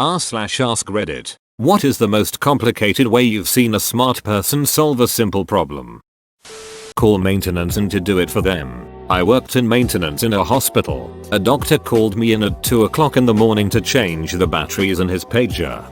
r/AskReddit. What is the most complicated way you've seen a smart person solve a simple problem? Call maintenance and to do it for them. I worked in maintenance in a hospital. A doctor called me in at 2 o'clock in the morning to change the batteries in his pager.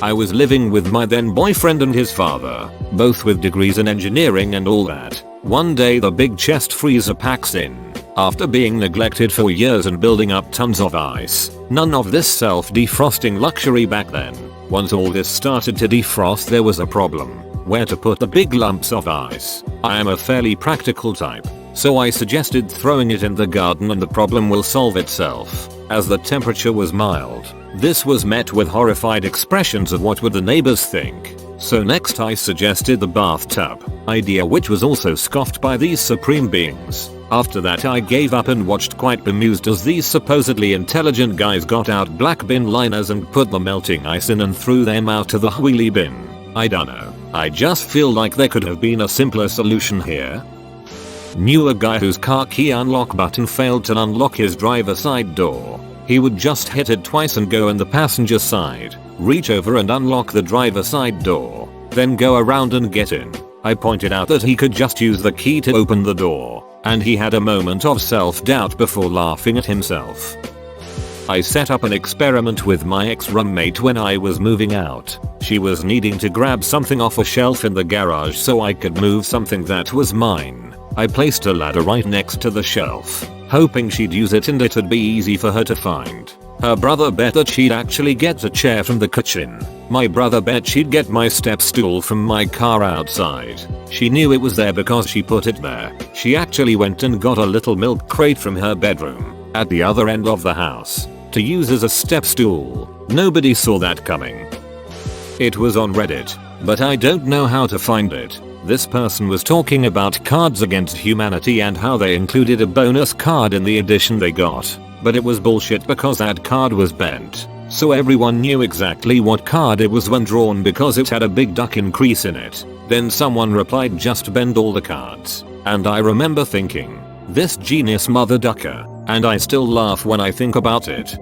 I was living with my then boyfriend and his father, both with degrees in engineering and all that. One day the big chest freezer packs in. After being neglected for years and building up tons of ice. None of this self-defrosting luxury back then. Once all this started to defrost, there was a problem. Where to put the big lumps of ice? I am a fairly practical type, so I suggested throwing it in the garden and the problem will solve itself. As the temperature was mild, this was met with horrified expressions of what would the neighbors think. So next I suggested the bathtub idea, which was also scoffed by these supreme beings. After that I gave up and watched quite bemused as these supposedly intelligent guys got out black bin liners and put the melting ice in and threw them out to the wheelie bin. I dunno. I just feel like there could have been a simpler solution here. Knew a guy whose car key unlock button failed to unlock his driver's side door. He would just hit it twice and go in the passenger side, reach over and unlock the driver's side door, then go around and get in. I pointed out that he could just use the key to open the door, and he had a moment of self-doubt before laughing at himself. I set up an experiment with my ex-roommate when I was moving out. She was needing to grab something off a shelf in the garage so I could move something that was mine. I placed a ladder right next to the shelf, hoping she'd use it and it'd be easy for her to find. Her brother bet that she'd actually get a chair from the kitchen. My brother bet she'd get my step stool from my car outside. She knew it was there because she put it there. She actually went and got a little milk crate from her bedroom at the other end of the house to use as a step stool. Nobody saw that coming. It was on Reddit, but I don't know how to find it. This person was talking about Cards Against Humanity and how they included a bonus card in the edition they got. But it was bullshit because that card was bent. So everyone knew exactly what card it was when drawn because it had a big duck increase in it. Then someone replied, just bend all the cards. And I remember thinking, this genius mother ducker. And I still laugh when I think about it.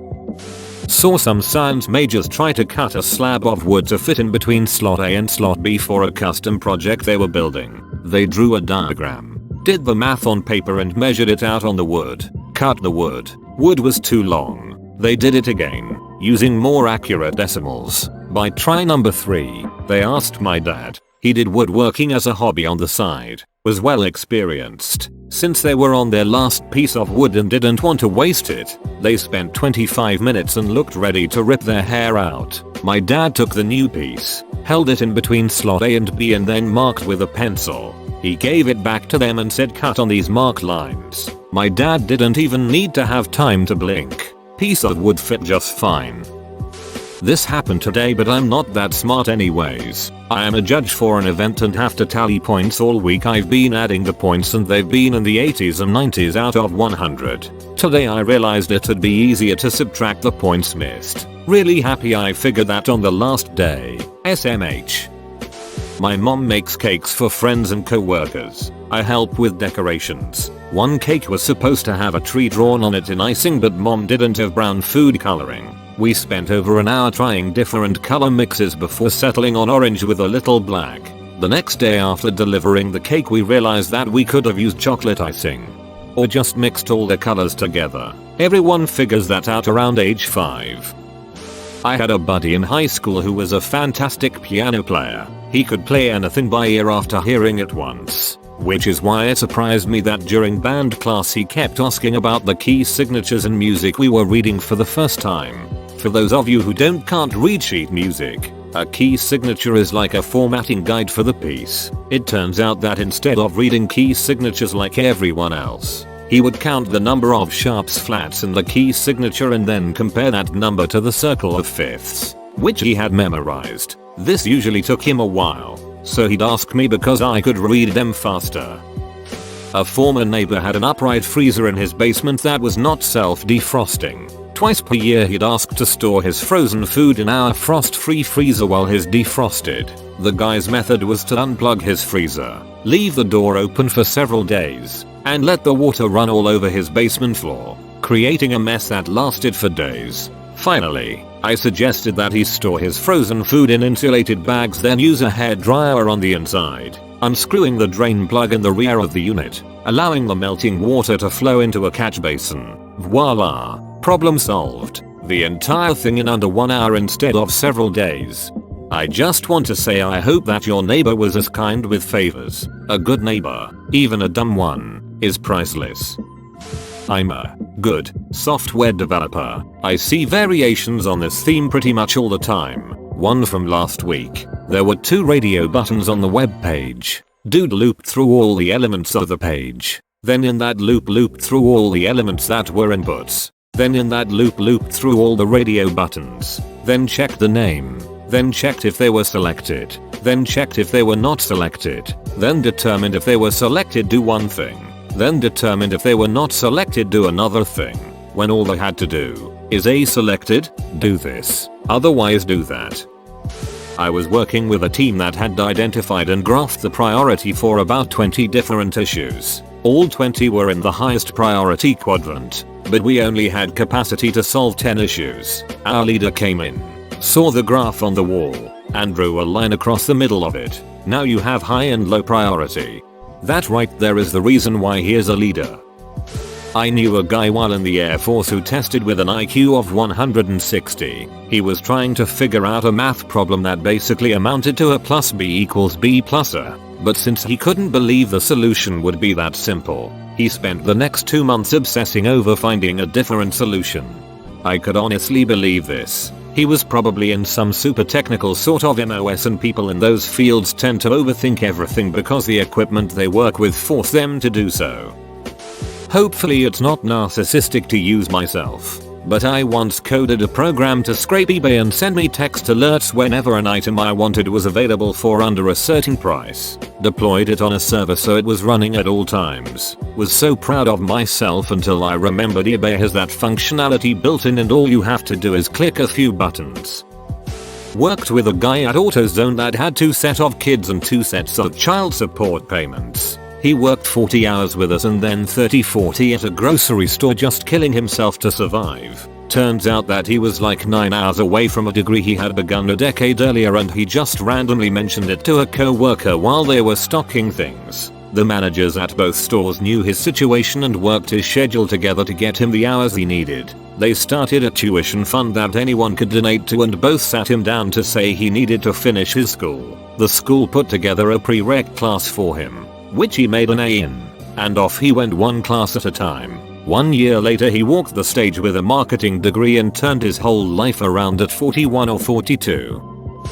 Saw some science majors try to cut a slab of wood to fit in between slot A and slot B for a custom project they were building. They drew a diagram, did the math on paper and measured it out on the wood. Cut the wood. Wood was too long. They did it again, using more accurate decimals. By try number 3, they asked my dad. He did woodworking as a hobby on the side, was well experienced. Since they were on their last piece of wood and didn't want to waste it, they spent 25 minutes and looked ready to rip their hair out. My dad took the new piece, held it in between slot A and B and then marked with a pencil. He gave it back to them and said, cut on these marked lines. My dad didn't even need to have time to blink. Piece of wood fit just fine. This happened today, but I'm not that smart anyways. I am a judge for an event and have to tally points all week. I've been adding the points and they've been in the 80s and 90s out of 100. Today I realized it'd be easier to subtract the points missed. Really happy I figured that on the last day. SMH. My mom makes cakes for friends and co-workers. I help with decorations. One cake was supposed to have a tree drawn on it in icing, but mom didn't have brown food coloring. We spent over an hour trying different color mixes before settling on orange with a little black. The next day after delivering the cake, we realized that we could have used chocolate icing. Or just mixed all the colors together. Everyone figures that out around age 5. I had a buddy in high school who was a fantastic piano player. He could play anything by ear after hearing it once. Which is why it surprised me that during band class he kept asking about the key signatures in music we were reading for the first time. For those of you who can't read sheet music, a key signature is like a formatting guide for the piece. It turns out that instead of reading key signatures like everyone else, he would count the number of sharps flats in the key signature and then compare that number to the circle of fifths, which he had memorized. This usually took him a while, so he'd ask me because I could read them faster. A former neighbor had an upright freezer in his basement that was not self-defrosting. Twice per year he'd ask to store his frozen food in our frost-free freezer while his defrosted. The guy's method was to unplug his freezer, leave the door open for several days, and let the water run all over his basement floor, creating a mess that lasted for days. Finally, I suggested that he store his frozen food in insulated bags, then use a hairdryer on the inside, unscrewing the drain plug in the rear of the unit, allowing the melting water to flow into a catch basin. Voila! Problem solved. The entire thing in under 1 hour instead of several days. I just want to say I hope that your neighbor was as kind with favors. A good neighbor, even a dumb one, is priceless. I'm a good software developer. I see variations on this theme pretty much all the time. One from last week. There were 2 radio buttons on the web page. Dude looped through all the elements of the page. Then in that looped through all the elements that were inputs. Then in that looped through all the radio buttons. Then checked the name. Then checked if they were selected. Then checked if they were not selected. Then determined if they were selected, do one thing. Then determined if they were not selected, do another thing. When all they had to do is A selected, do this. Otherwise do that. I was working with a team that had identified and graphed the priority for about 20 different issues. All 20 were in the highest priority quadrant, but we only had capacity to solve 10 issues. Our leader came in, saw the graph on the wall, and drew a line across the middle of it. Now you have high and low priority. That right there is the reason why he is a leader. I knew a guy while in the Air Force who tested with an IQ of 160. He was trying to figure out a math problem that basically amounted to a plus B equals B plus A. But since he couldn't believe the solution would be that simple, he spent the next 2 months obsessing over finding a different solution. I could honestly believe this. He was probably in some super technical sort of MOS, and people in those fields tend to overthink everything because the equipment they work with force them to do so. Hopefully it's not narcissistic to use myself, but I once coded a program to scrape eBay and send me text alerts whenever an item I wanted was available for under a certain price. Deployed it on a server so it was running at all times. Was so proud of myself until I remembered eBay has that functionality built in and all you have to do is click a few buttons. Worked with a guy at AutoZone that had 2 sets of kids and 2 sets of child support payments. He worked 40 hours with us and then 30-40 at a grocery store, just killing himself to survive. Turns out that he was like 9 hours away from a degree he had begun a decade earlier, and he just randomly mentioned it to a co-worker while they were stocking things. The managers at both stores knew his situation and worked his schedule together to get him the hours he needed. They started a tuition fund that anyone could donate to and both sat him down to say he needed to finish his school. The school put together a prereq class for him, which he made an A in, and off he went 1 class at a time. 1 year later he walked the stage with a marketing degree and turned his whole life around at 41 or 42.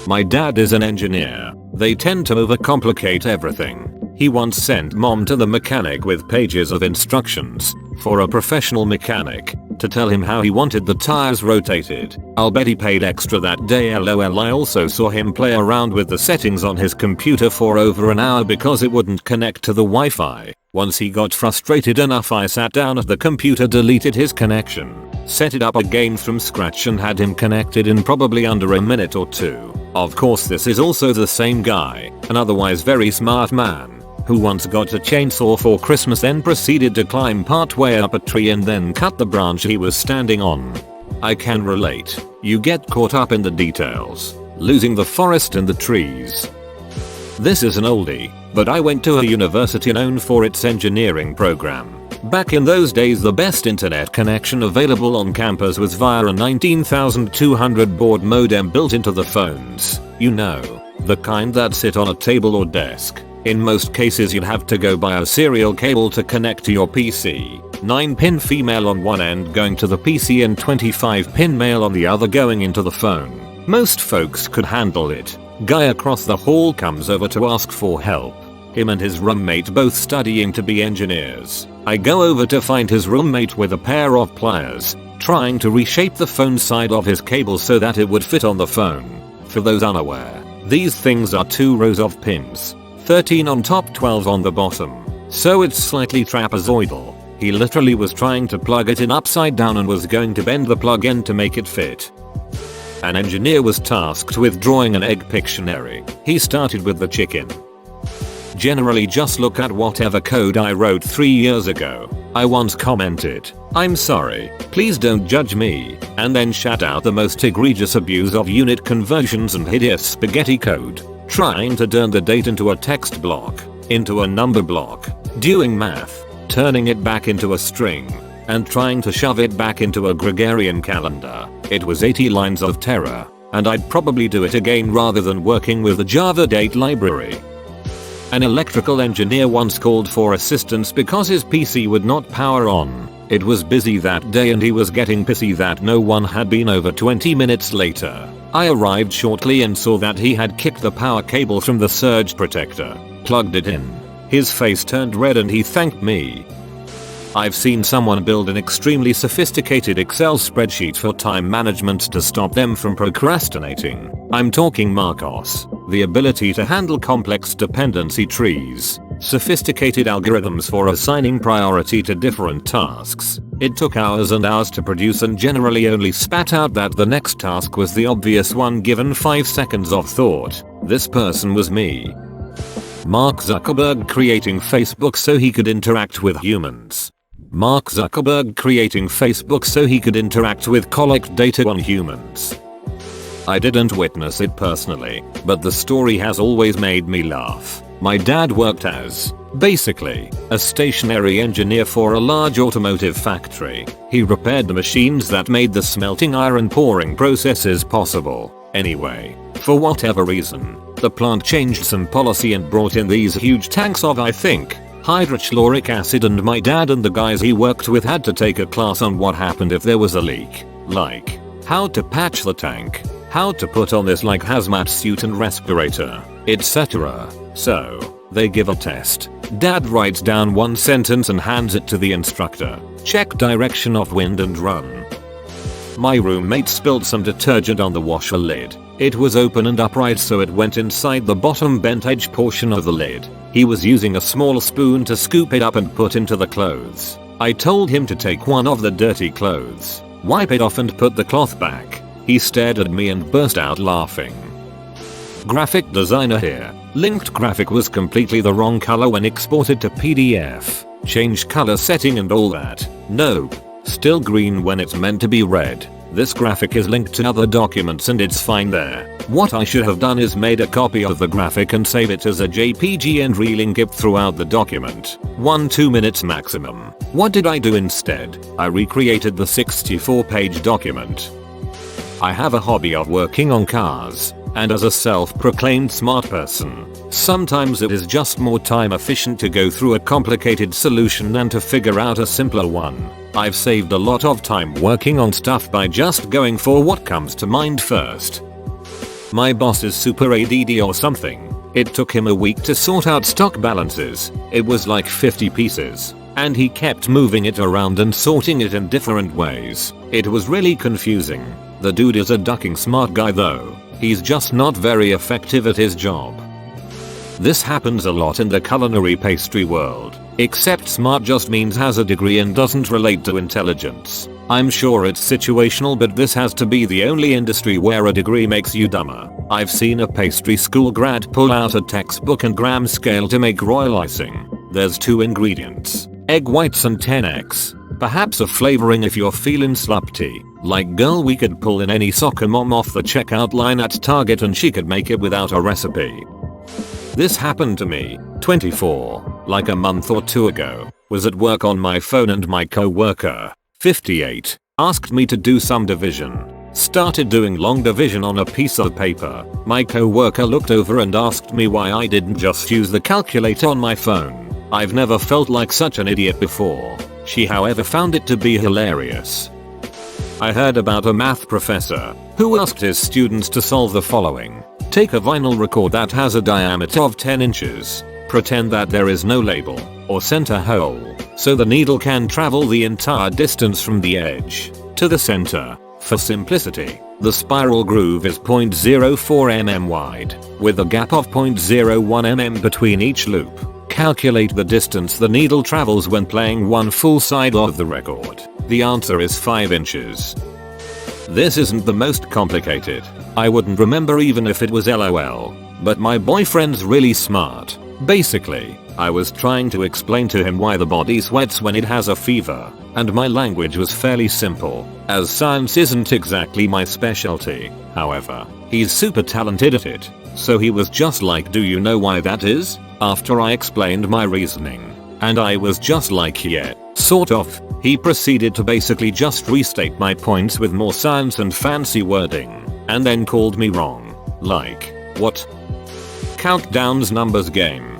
My dad is an engineer. They tend to overcomplicate everything. He once sent mom to the mechanic with pages of instructions for a professional mechanic to tell him how he wanted the tires rotated. I'll bet he paid extra that day, lol. I also saw him play around with the settings on his computer for over an hour because it wouldn't connect to the Wi-Fi. Once he got frustrated enough, I sat down at the computer, deleted his connection, set it up again from scratch and had him connected in probably under a minute or 2. Of course this is also the same guy, an otherwise very smart man, who once got a chainsaw for Christmas, then proceeded to climb partway up a tree and then cut the branch he was standing on. I can relate. You get caught up in the details, losing the forest and the trees. This is an oldie, but I went to a university known for its engineering program. Back in those days the best internet connection available on campus was via a 19200 baud modem built into the phones. You know, the kind that sit on a table or desk. In most cases you'd have to go buy a serial cable to connect to your PC. 9-pin female on one end going to the PC and 25-pin male on the other going into the phone. Most folks could handle it. Guy across the hall comes over to ask for help. Him and his roommate both studying to be engineers. I go over to find his roommate with a pair of pliers, trying to reshape the phone side of his cable so that it would fit on the phone. For those unaware, these things are 2 rows of pins, 13 on top, 12 on the bottom, so it's slightly trapezoidal. He literally was trying to plug it in upside down and was going to bend the plug end to make it fit. An engineer was tasked with drawing an egg Pictionary. He started with the chicken. Generally just look at whatever code I wrote 3 years ago. I once commented, "I'm sorry, please don't judge me," and then shout out the most egregious abuse of unit conversions and hideous spaghetti code, trying to turn the date into a text block, into a number block, doing math, turning it back into a string, and trying to shove it back into a Gregorian calendar. It was 80 lines of terror, and I'd probably do it again rather than working with the Java date library. An electrical engineer once called for assistance because his PC would not power on. It was busy that day and he was getting pissy that no one had been over 20 minutes later. I arrived shortly and saw that he had kicked the power cable from the surge protector, plugged it in. His face turned red and he thanked me. I've seen someone build an extremely sophisticated Excel spreadsheet for time management to stop them from procrastinating. I'm talking Marcos, the ability to handle complex dependency trees, sophisticated algorithms for assigning priority to different tasks. It took hours and hours to produce and generally only spat out that the next task was the obvious one given 5 seconds of thought. This person was me. Mark Zuckerberg creating Facebook so he could interact with humans. Mark Zuckerberg creating Facebook so he could interact with collect data on humans. I didn't witness it personally, but the story has always made me laugh. My dad worked as, basically, a stationary engineer for a large automotive factory. He repaired the machines that made the smelting iron pouring processes possible. Anyway, for whatever reason, the plant changed some policy and brought in these huge tanks of, I think, hydrochloric acid, and my dad and the guys he worked with had to take a class on what happened if there was a leak. Like, how to patch the tank, how to put on this like hazmat suit and respirator, etc. So, they give a test. Dad writes down one sentence and hands it to the instructor. Check direction of wind and run. My roommate spilled some detergent on the washer lid. It was open and upright so it went inside the bottom bent edge portion of the lid. He was using a small spoon to scoop it up and put into the clothes. I told him to take one of the dirty clothes, wipe it off and put the cloth back. He stared at me and burst out laughing. Graphic designer here. Linked graphic was completely the wrong color when exported to PDF. Changed color setting and all that. Nope. Still green when it's meant to be red. This graphic is linked to other documents and it's fine there. What I should have done is made a copy of the graphic and save it as a JPG and relink it throughout the document. 1-2 minutes maximum. What did I do instead? I recreated the 64-page document. I have a hobby of working on cars, and as a self-proclaimed smart person, sometimes it is just more time efficient to go through a complicated solution than to figure out a simpler one. I've saved a lot of time working on stuff by just going for what comes to mind first. My boss is super ADD or something. It took him a week to sort out stock balances. It was like 50 pieces. And he kept moving it around and sorting it in different ways. It was really confusing. The dude is a ducking smart guy though. He's just not very effective at his job. This happens a lot in the culinary pastry world. Except smart just means has a degree and doesn't relate to intelligence. I'm sure it's situational, but this has to be the only industry where a degree makes you dumber. I've seen a pastry school grad pull out a textbook and gram scale to make royal icing. There's 2 ingredients, egg whites and 10 eggs. Perhaps a flavoring if you're feeling slumpty. Like girl, we could pull in any soccer mom off the checkout line at Target and she could make it without a recipe. This happened to me, 24, like a month or 2 ago. Was at work on my phone and my co-worker, 58, asked me to do some division. Started doing long division on a piece of paper. My co-worker looked over and asked me why I didn't just use the calculator on my phone. I've never felt like such an idiot before. She however found it to be hilarious. I heard about a math professor who asked his students to solve the following. Take a vinyl record that has a diameter of 10 inches. Pretend that there is no label or center hole, so the needle can travel the entire distance from the edge to the center. For simplicity, the spiral groove is 0.04 mm wide, with a gap of 0.01 mm between each loop. Calculate the distance the needle travels when playing one full side of the record. The answer is 5 inches. This isn't the most complicated. I wouldn't remember even if it was LOL. But my boyfriend's really smart. Basically, I was trying to explain to him why the body sweats when it has a fever, and my language was fairly simple, as science isn't exactly my specialty. However, he's super talented at it, so he was just like, do you know why that is? After I explained my reasoning. And I was just like, yeah, sort of. He proceeded to basically just restate my points with more science and fancy wording, and then called me wrong. Like, what? Countdown's numbers game.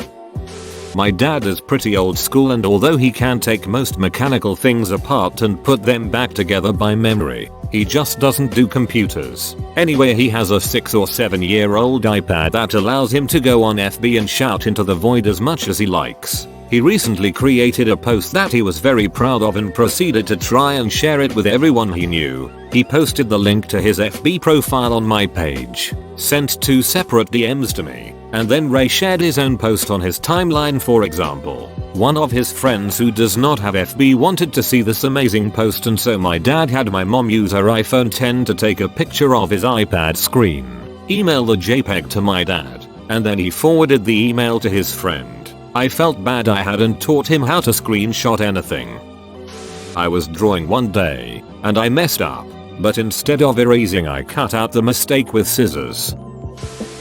My dad is pretty old school, and although he can take most mechanical things apart and put them back together by memory, he just doesn't do computers. Anyway, he has a 6 or 7-year-old iPad that allows him to go on FB and shout into the void as much as he likes. He recently created a post that he was very proud of and proceeded to try and share it with everyone he knew. He posted the link to his FB profile on my page, sent 2 separate DMs to me, and then Ray shared his own post on his timeline. For example, one of his friends who does not have FB wanted to see this amazing post, and so my dad had my mom use her iPhone 10 to take a picture of his iPad screen, email the JPEG to my dad, and then he forwarded the email to his friend. I felt bad I hadn't taught him how to screenshot anything. I was drawing one day, and I messed up, but instead of erasing I cut out the mistake with scissors.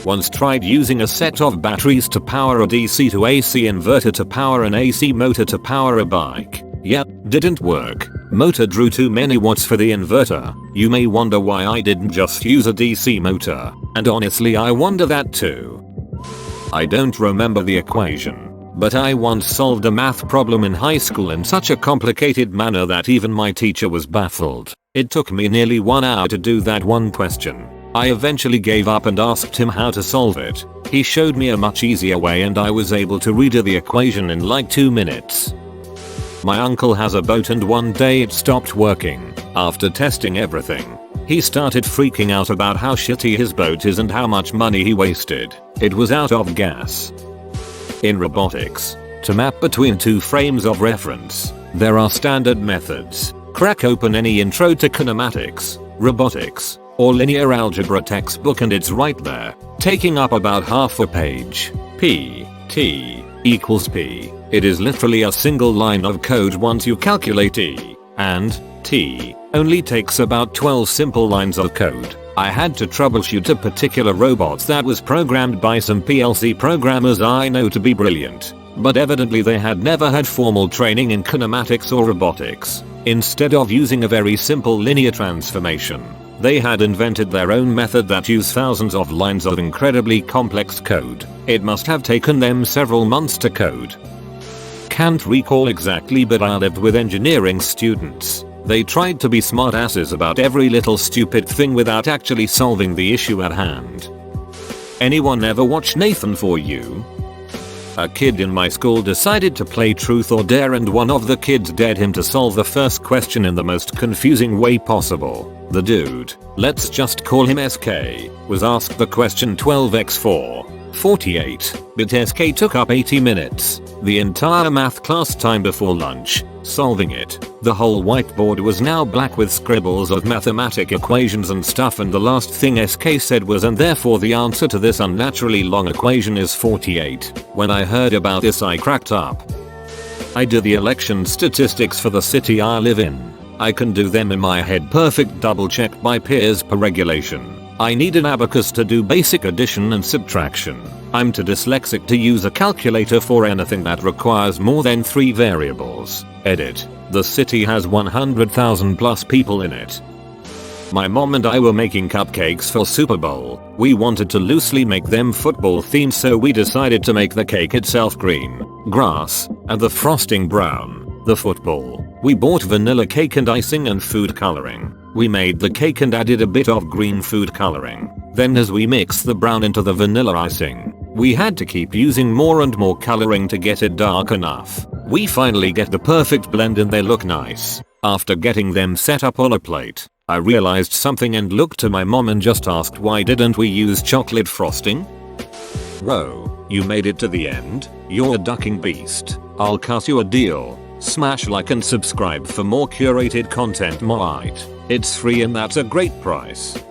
Once tried using a set of batteries to power a DC to AC inverter to power an AC motor to power a bike. Yep, didn't work. Motor drew too many watts for the inverter. You may wonder why I didn't just use a DC motor, and honestly I wonder that too. I don't remember the equation, but I once solved a math problem in high school in such a complicated manner that even my teacher was baffled. It took me nearly 1 hour to do that one question. I eventually gave up and asked him how to solve it. He showed me a much easier way and I was able to redo the equation in like 2 minutes. My uncle has a boat and one day it stopped working. After testing everything, he started freaking out about how shitty his boat is and how much money he wasted. It was out of gas. In robotics, to map between 2 frames of reference, there are standard methods. Crack open any intro to kinematics, robotics, or linear algebra textbook and it's right there, taking up about half a page. P, T, equals P. It is literally a single line of code once you calculate E, and T only takes about 12 simple lines of code. I had to troubleshoot a particular robot that was programmed by some PLC programmers I know to be brilliant, but evidently they had never had formal training in kinematics or robotics. Instead of using a very simple linear transformation, they had invented their own method that used thousands of lines of incredibly complex code. It must have taken them several months to code. Can't recall exactly, but I lived with engineering students. They tried to be smartasses about every little stupid thing without actually solving the issue at hand. Anyone ever watch Nathan For You? A kid in my school decided to play truth or dare and one of the kids dared him to solve the first question in the most confusing way possible. The dude, let's just call him SK, was asked the question 12x4, 48, but SK took up 80 minutes, the entire math class time before lunch, solving it. The whole whiteboard was now black with scribbles of mathematic equations and stuff, and the last thing SK said was, and therefore the answer to this unnaturally long equation is 48. When I heard about this I cracked up. I do the election statistics for the city I live in. I can do them in my head perfect, double checked by peers per regulation. I need an abacus to do basic addition and subtraction. I'm too dyslexic to use a calculator for anything that requires more than 3 variables. Edit. The city has 100,000 plus people in it. My mom and I were making cupcakes for Super Bowl. We wanted to loosely make them football themed, so we decided to make the cake itself green, grass, and the frosting brown. The football. We bought vanilla cake and icing and food coloring. We made the cake and added a bit of green food coloring. Then as we mixed the brown into the vanilla icing, we had to keep using more and more coloring to get it dark enough. We finally get the perfect blend and they look nice. After getting them set up on a plate, I realized something and looked to my mom and just asked, why didn't we use chocolate frosting? Bro, you made it to the end? You're a ducking beast. I'll cut you a deal. Smash like and subscribe for more curated content. It's free and that's a great price.